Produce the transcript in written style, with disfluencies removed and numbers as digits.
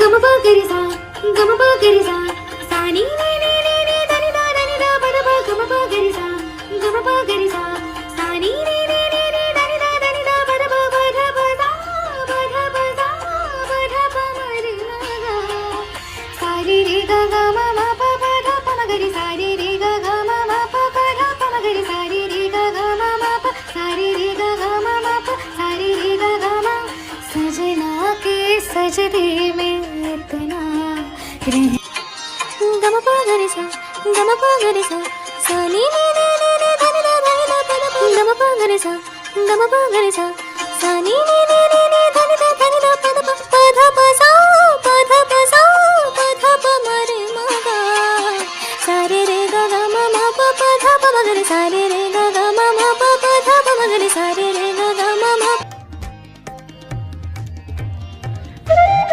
గమ పగరిసా గమ పగరిసా సాని నీ నీ నీ నీ దని దా పద ప గమ పగరిసా సాని నీ నీ నీ నీ దని దా పద ప పద పద పద పద పద ప మరి నా సారి రే గ గ మ మ ప పద ప మగరి సారి రే గ గ మ మ ప పద ప మగరి సారి రే గ గ మ మ ప సారి రే గ గ మ మ ప సారి రే గ గ మ सजना के सजदे में इतना गम पगरिसा सानी नी नी नी नी धनि दा पद गम पगरिसा सानी नी